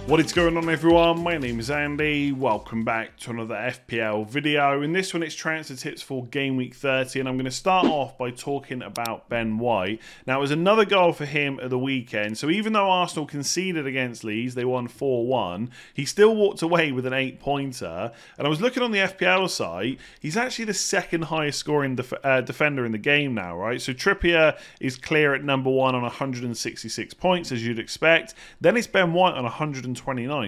What is going on, everyone? My name is Andy. Welcome back to another FPL video. In this one, it's transfer tips for game week 30, and I'm going to start off by talking about Ben White. Now, it was another goal for him at the weekend, so even though Arsenal conceded against Leeds, they won 4-1, he still walked away with an 8-pointer. And I was looking on the FPL site, he's actually the second highest scoring defender in the game now, right? So Trippier is clear at number 1 on 166 points, as you'd expect. Then it's Ben White on 129,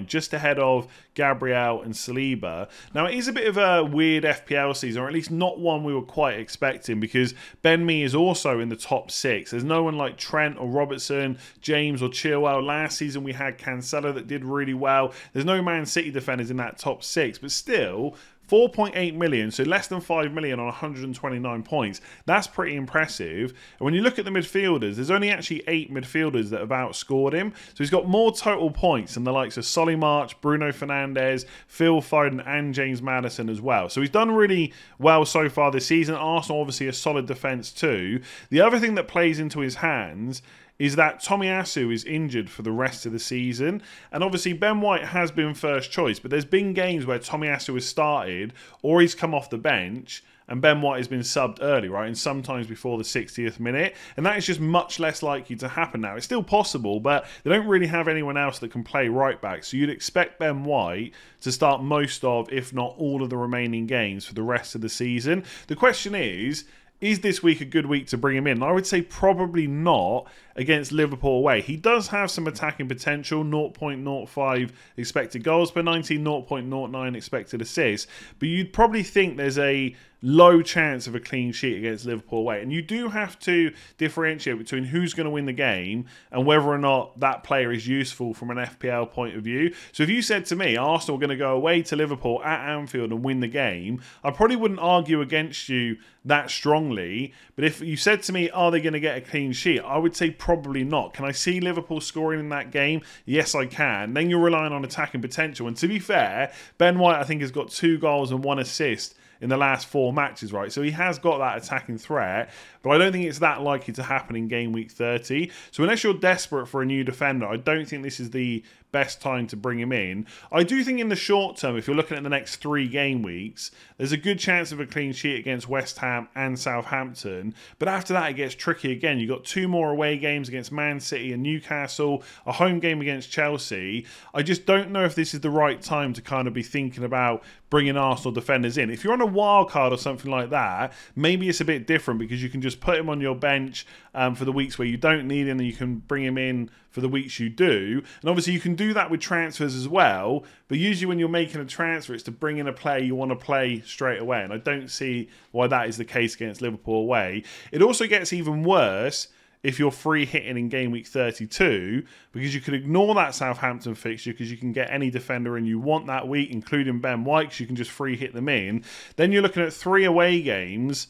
just ahead of Gabriel and Saliba. Now, it is a bit of a weird FPL season, or at least not one we were quite expecting, because Ben Mee is also in the top 6. There's no one like Trent or Robertson, James or Chilwell. Last season we had Cancelo that did really well. There's no Man City defenders in that top 6, but still 4.8 million, so less than 5 million on 129 points. That's pretty impressive. And when you look at the midfielders, there's only actually 8 midfielders that have outscored him. So he's got more total points than the likes of Solly March, Bruno Fernandes, Phil Foden and James Maddison as well. So he's done really well so far this season. Arsenal obviously a solid defence too. The other thing that plays into his hands is that Tomiyasu is injured for the rest of the season. And obviously Ben White has been first choice, but there's been games where Tomiyasu has started or he's come off the bench and Ben White has been subbed early, right? And sometimes before the 60th minute. And that is just much less likely to happen now. It's still possible, but they don't really have anyone else that can play right back. So you'd expect Ben White to start most of, if not all of the remaining games for the rest of the season. The question is this week a good week to bring him in? I would say probably not against Liverpool away. He does have some attacking potential, 0.05 expected goals per 90, 0.09 expected assists, but you'd probably think there's a low chance of a clean sheet against Liverpool away. And you do have to differentiate between who's going to win the game and whether or not that player is useful from an FPL point of view. So if you said to me, Arsenal are going to go away to Liverpool at Anfield and win the game, I probably wouldn't argue against you that strongly. But if you said to me, are they going to get a clean sheet? I would say probably not. Can I see Liverpool scoring in that game? Yes, I can. Then you're relying on attacking potential. And to be fair, Ben White, I think, has got 2 goals and 1 assist in the last 4 matches, right? So he has got that attacking threat, but I don't think it's that likely to happen in game week 30. So unless you're desperate for a new defender, I don't think this is the best time to bring him in. I do think in the short term, if you're looking at the next 3 game weeks, there's a good chance of a clean sheet against West Ham and Southampton. But after that, it gets tricky again. You've got 2 more away games against Man City and Newcastle, a home game against Chelsea. I just don't know if this is the right time to kind of be thinking about bringing Arsenal defenders in. If you're on a wild card or something like that, maybe it's a bit different because you can just put him on your bench for the weeks where you don't need him, and you can bring him in for the weeks you do. And obviously you can do that with transfers as well, but usually when you're making a transfer, it's to bring in a player you want to play straight away, and I don't see why that is the case against Liverpool away. It also gets even worse if you're free hitting in game week 32, because you could ignore that Southampton fixture because you can get any defender in you want that week, including Ben White, because you can just free hit them in. Then you're looking at 3 away games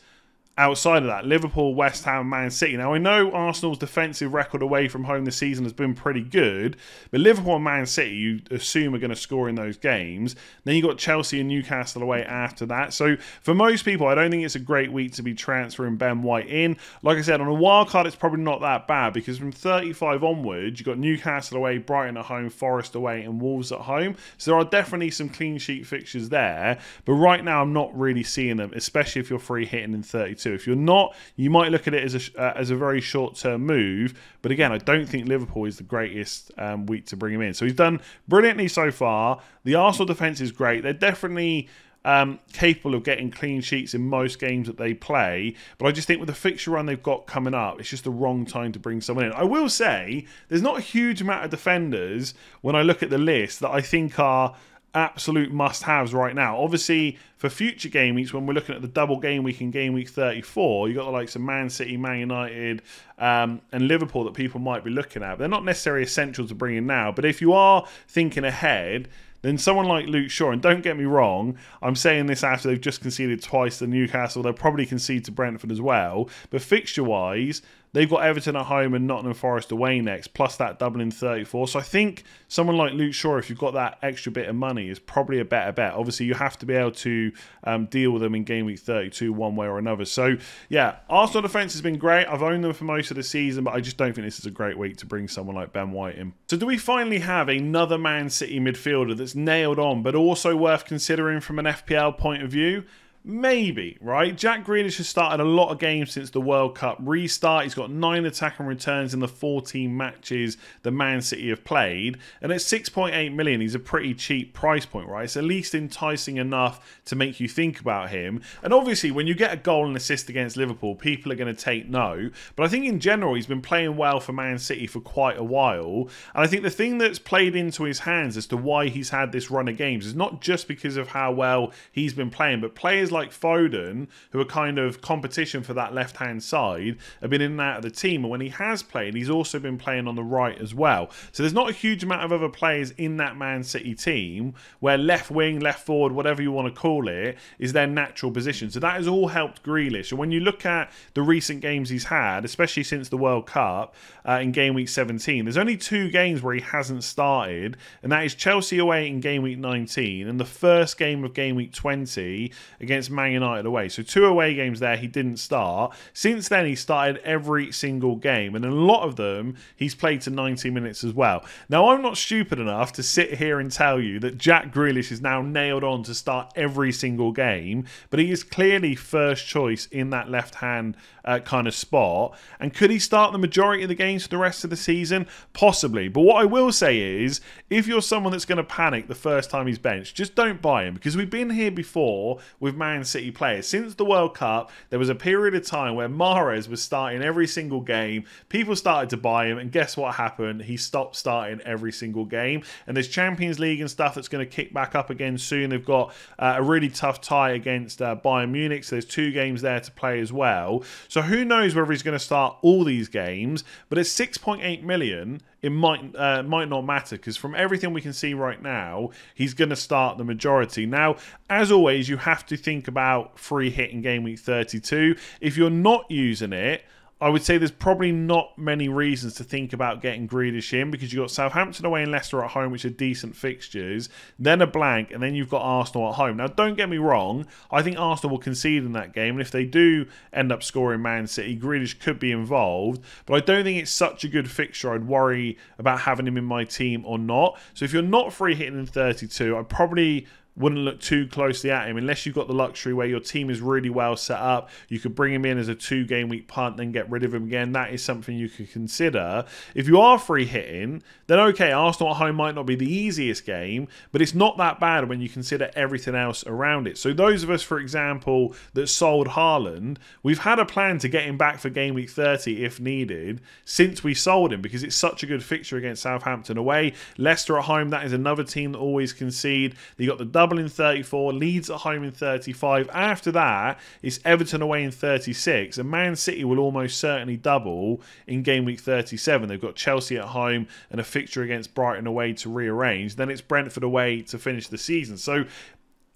outside of that: Liverpool, West Ham, Man City. Now, I know Arsenal's defensive record away from home this season has been pretty good, but Liverpool and Man City, you assume, are going to score in those games. Then you've got Chelsea and Newcastle away after that. So for most people, I don't think it's a great week to be transferring Ben White in. Like I said, on a wild card, it's probably not that bad, because from 35 onwards, you've got Newcastle away, Brighton at home, Forest away, and Wolves at home. So there are definitely some clean sheet fixtures there, but right now I'm not really seeing them, especially if you're free hitting in 32. If you're not, you might look at it as a very short-term move. But again, I don't think Liverpool is the greatest week to bring him in. So he's done brilliantly so far. The Arsenal defence is great. They're definitely capable of getting clean sheets in most games that they play. But I just think with the fixture run they've got coming up, it's just the wrong time to bring someone in. I will say, there's not a huge amount of defenders when I look at the list that I think are absolute must-haves right now. Obviously, for future game weeks, when we're looking at the double game week in game week 34, you've got the likes of Man City, Man United, and Liverpool that people might be looking at. They're not necessarily essential to bring in now, but if you are thinking ahead, then someone like Luke Shaw, and don't get me wrong, I'm saying this after they've just conceded twice to Newcastle, they'll probably concede to Brentford as well, but fixture-wise, they've got Everton at home and Nottingham Forest away next, plus that double in 34. So I think someone like Luke Shaw, if you've got that extra bit of money, is probably a better bet. Obviously, you have to be able to deal with them in game week 32 one way or another. So yeah, Arsenal defence has been great. I've owned them for most of the season, but I just don't think this is a great week to bring someone like Ben White in. So do we finally have another Man City midfielder that's nailed on, but also worth considering from an FPL point of view? Maybe, right? Jack Grealish has started a lot of games since the World Cup restart. He's got 9 attacking returns in the 14 matches that Man City have played. And at 6.8 million, he's a pretty cheap price point, right? It's at least enticing enough to make you think about him. And obviously, when you get a goal and assist against Liverpool, people are going to take no. But I think in general, he's been playing well for Man City for quite a while. And I think the thing that's played into his hands as to why he's had this run of games is not just because of how well he's been playing, but players like Foden, who are kind of competition for that left-hand side, have been in and out of the team. And when he has played, he's also been playing on the right as well. So there's not a huge amount of other players in that Man City team where left wing, left forward, whatever you want to call it, is their natural position. So that has all helped Grealish. And when you look at the recent games he's had, especially since the World Cup in game week 17, there's only 2 games where he hasn't started, and that is Chelsea away in game week 19 and the first game of game week 20 against Man United away. So 2 away games there he didn't start. Since then he started every single game, and in a lot of them he's played to 90 minutes as well. Now I'm not stupid enough to sit here and tell you that Jack Grealish is now nailed on to start every single game, but he is clearly first choice in that left hand kind of spot. And could he start the majority of the games for the rest of the season? Possibly. But what I will say is, if you're someone that's going to panic the first time he's benched, just don't buy him, because we've been here before with Man City players. Since the World Cup, there was a period of time where Mahrez was starting every single game. People started to buy him, and guess what happened? He stopped starting every single game. And there's Champions League and stuff that's going to kick back up again soon. They've got a really tough tie against Bayern Munich, so there's 2 games there to play as well. So who knows whether he's going to start all these games, but at 6.8 million, it might not matter, because from everything we can see right now, he's going to start the majority. Now, as always, you have to think about free hit in game week 32. If you're not using it, I would say there's probably not many reasons to think about getting Grealish in, because you've got Southampton away and Leicester at home, which are decent fixtures, then a blank, and then you've got Arsenal at home. Now, don't get me wrong, I think Arsenal will concede in that game, and if they do end up scoring Man City, Grealish could be involved, but I don't think it's such a good fixture I'd worry about having him in my team or not. So if you're not free hitting in 32, I probably wouldn't look too closely at him unless you've got the luxury where your team is really well set up. You could bring him in as a 2-game week punt, then get rid of him again. That is something you could consider. If you are free hitting, then okay, Arsenal at home might not be the easiest game, but it's not that bad when you consider everything else around it. So those of us, for example, that sold Haaland, we've had a plan to get him back for game week 30 if needed since we sold him, because it's such a good fixture against Southampton away. Leicester at home, that is another team that always concede. You got the double in 34, Leeds at home in 35. After that, it's Everton away in 36, and Man City will almost certainly double in game week 37. They've got Chelsea at home and a fixture against Brighton away to rearrange. Then it's Brentford away to finish the season. So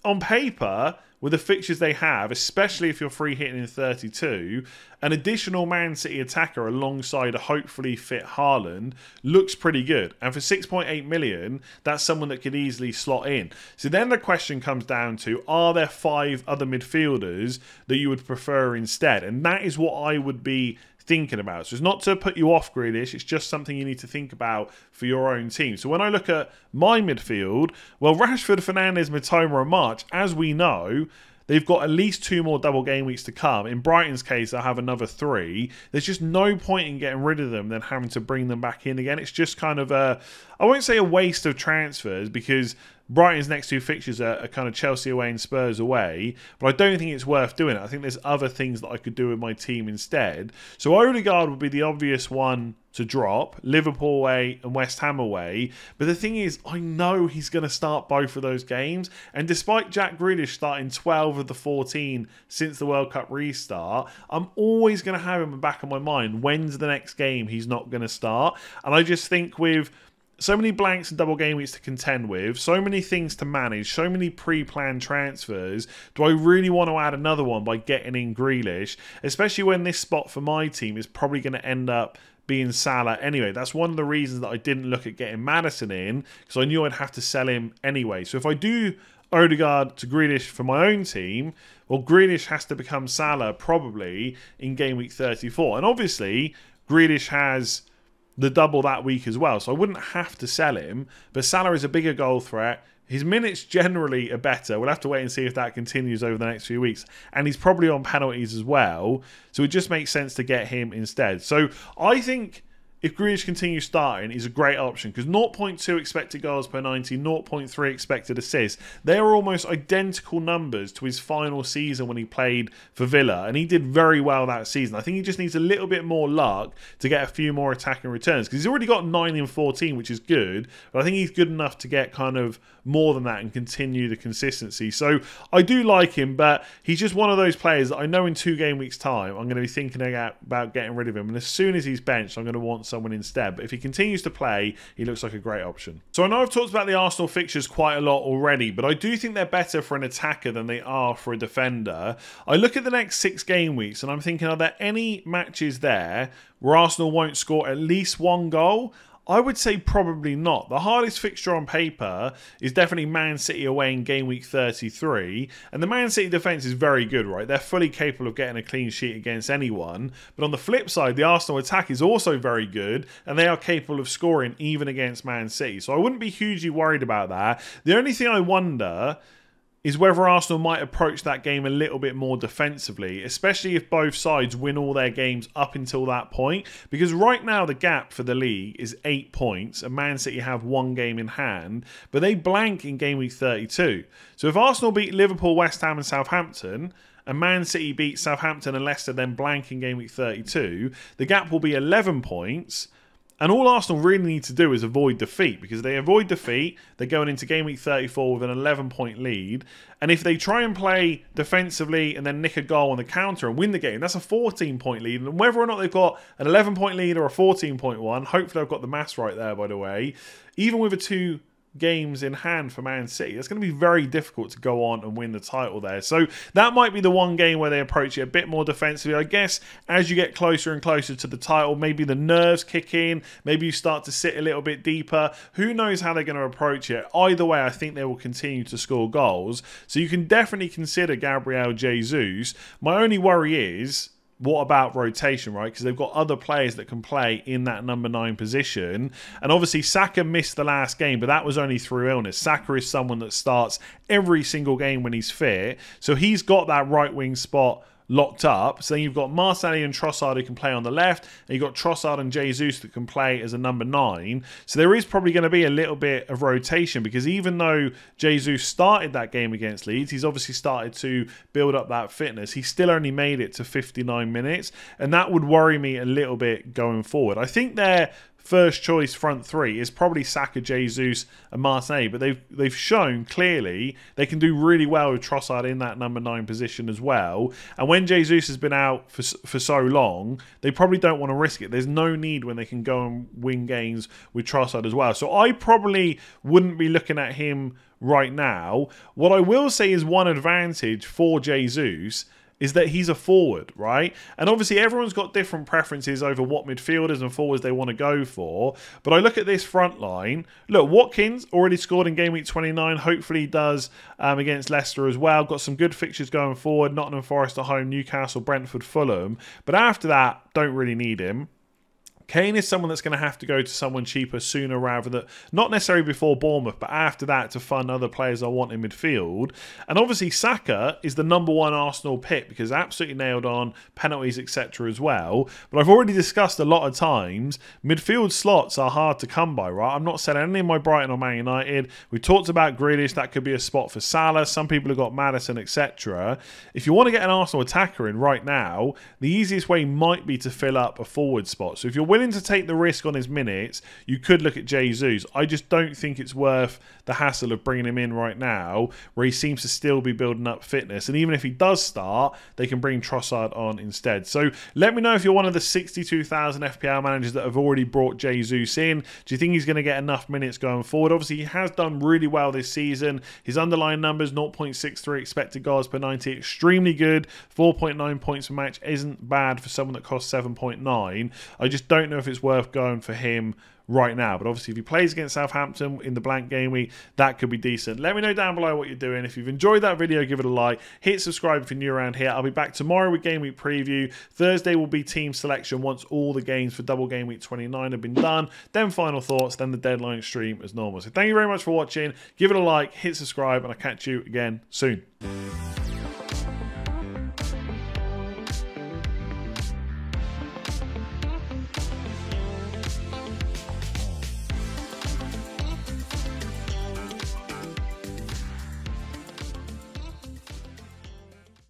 on paper, with the fixtures they have, especially if you're free hitting in 32, an additional Man City attacker alongside a hopefully fit Haaland looks pretty good. And for 6.8 million, that's someone that could easily slot in. So then the question comes down to, are there 5 other midfielders that you would prefer instead? And that is what I would be thinking about. So it's not to put you off Grealish, it's just something you need to think about for your own team. So when I look at my midfield, well, Rashford, Fernandes, Mitoma and March, as we know, they've got at least 2 more double game weeks to come. In Brighton's case, they'll have another 3. There's just no point in getting rid of them than having to bring them back in again. It's just kind of a, I won't say a waste of transfers, because Brighton's next 2 fixtures are kind of Chelsea away and Spurs away, but I don't think it's worth doing it. I think there's other things that I could do with my team instead. So Odegaard would be the obvious one to drop, Liverpool away and West Ham away. But the thing is, I know he's going to start both of those games, and despite Jack Grealish starting 12 of the 14 since the World Cup restart, I'm always going to have him in the back of my mind, when's the next game he's not going to start. And I just think with so many blanks and double game weeks to contend with, so many things to manage, so many pre-planned transfers. Do I really want to add another one by getting in Grealish, especially when this spot for my team is probably going to end up being Salah anyway? That's one of the reasons that I didn't look at getting Maddison in, because I knew I'd have to sell him anyway. So if I do Odegaard to Grealish for my own team, well, Grealish has to become Salah probably in game week 34. And obviously, Grealish has the double that week as well, so I wouldn't have to sell him. But Salah is a bigger goal threat. His minutes generally are better. We'll have to wait and see if that continues over the next few weeks. And he's probably on penalties as well, so it just makes sense to get him instead. So I think if Grealish continues starting, he's a great option, because 0.2 expected goals per 90, 0.3 expected assists. They are almost identical numbers to his final season when he played for Villa, and he did very well that season. I think he just needs a little bit more luck to get a few more attacking returns, because he's already got 9 in 14, which is good, but I think he's good enough to get kind of more than that and continue the consistency. So I do like him, but he's just one of those players that I know in 2 game weeks time I'm going to be thinking about getting rid of him, and as soon as he's benched I'm going to want someone instead. But if he continues to play, he looks like a great option. So I know I've talked about the Arsenal fixtures quite a lot already, but I do think they're better for an attacker than they are for a defender. I look at the next 6 game weeks and I'm thinking, are there any matches there where Arsenal won't score at least 1 goal? I would say probably not. The hardest fixture on paper is definitely Man City away in game week 33. And the Man City defence is very good, right? They're fully capable of getting a clean sheet against anyone. But on the flip side, the Arsenal attack is also very good, and they are capable of scoring even against Man City. So I wouldn't be hugely worried about that. The only thing I wonder is whether Arsenal might approach that game a little bit more defensively, especially if both sides win all their games up until that point. Because right now the gap for the league is 8 points, and Man City have 1 game in hand, but they blank in game week 32. So if Arsenal beat Liverpool, West Ham and Southampton, and Man City beat Southampton and Leicester then blank in game week 32, the gap will be 11 points. And all Arsenal really need to do is avoid defeat, because if they avoid defeat, they're going into game week 34 with an 11-point lead. And if they try and play defensively and then nick a goal on the counter and win the game, that's a 14-point lead. And whether or not they've got an 11-point lead or a 14-point one, hopefully I've got the maths right there, by the way, even with a 2 games in hand for Man City, it's going to be very difficult to go on and win the title there. So that might be the one game where they approach it a bit more defensively. I guess as you get closer and closer to the title, maybe the nerves kick in, maybe you start to sit a little bit deeper. Who knows how they're going to approach it? Either way, I think they will continue to score goals. So you can definitely consider Gabriel Jesus. My only worry is, what about rotation, right? Because they've got other players that can play in that number 9 position. And obviously, Saka missed the last game, but that was only through illness. Saka is someone that starts every single game when he's fit. So he's got that right wing spot locked up. So then you've got Martinelli and Trossard who can play on the left, and you've got Trossard and Jesus that can play as a number 9. So there is probably going to be a little bit of rotation, because even though Jesus started that game against Leeds, he's obviously started to build up that fitness. He still only made it to 59 minutes, and that would worry me a little bit going forward. I think they're first choice front 3 is probably Saka, Jesus and Martinelli, but they've shown clearly they can do really well with Trossard in that number 9 position as well. And when Jesus has been out for so long, they probably don't want to risk it. There's no need when they can go and win games with Trossard as well. So I probably wouldn't be looking at him right now. What I will say is one advantage for Jesus is that he's a forward, right? And obviously everyone's got different preferences over what midfielders and forwards they want to go for. But I look at this front line. Look, Watkins already scored in game week 29. Hopefully he does against Leicester as well. Got some good fixtures going forward. Nottingham Forest at home, Newcastle, Brentford, Fulham. But after that, don't really need him. Kane is someone that's going to have to go to someone cheaper sooner rather than, not necessarily before Bournemouth, but after that to fund other players I want in midfield. And obviously Saka is the number 1 Arsenal pick because absolutely nailed on penalties, etc. as well. But I've already discussed a lot of times, midfield slots are hard to come by, right? I'm not selling any of my Brighton or Man United. We talked about Grealish, that could be a spot for Salah. Some people have got Maddison, etc. If you want to get an Arsenal attacker in right now, the easiest way might be to fill up a forward spot. So if you're willing to take the risk on his minutes, you could look at Jesus. I just don't think it's worth the hassle of bringing him in right now, where he seems to still be building up fitness. And even if he does start, they can bring Trossard on instead. So let me know if you're one of the 62,000 FPL managers that have already brought Jesus in. Do you think he's going to get enough minutes going forward? Obviously, he has done really well this season. His underlying numbers, 0.63 expected goals per 90, extremely good. 4.9 points per match isn't bad for someone that costs 7.9. I just don't know if it's worth going for him right now. But obviously, if he plays against Southampton in the blank game week, that could be decent. Let me know down below what you're doing. If you've enjoyed that video, give it a like. Hit subscribe if you're new around here. I'll be back tomorrow with game week preview. Thursday will be team selection once all the games for double game week 29 have been done. Then final thoughts, then the deadline stream as normal. So thank you very much for watching. Give it a like, hit subscribe, and I'll catch you again soon.